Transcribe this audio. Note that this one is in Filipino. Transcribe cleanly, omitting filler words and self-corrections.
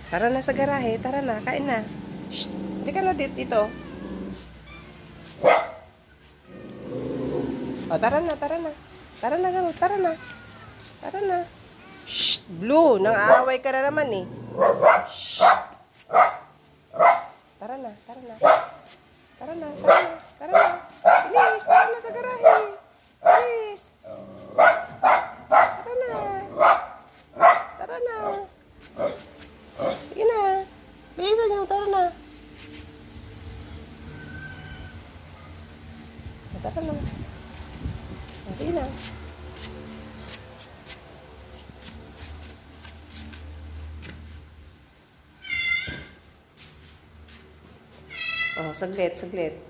Tara na sa garahe. Tara na. Kain na. Shh! Hindi ka na dito. O, tara na. Tara na. Tara na, garo. Tara na. Tara na. Shh! Blue! Nang-aaway ka na naman eh. Shh! Tara na. Tara na. Tara na. Tara na. Tara na. Bilis! Tara na sa garahe. Bilis! Tara na. Tara na. Sige na. Bilisan niyo. Tara na. Tara na. Sige na. Oh, saglit, saglit.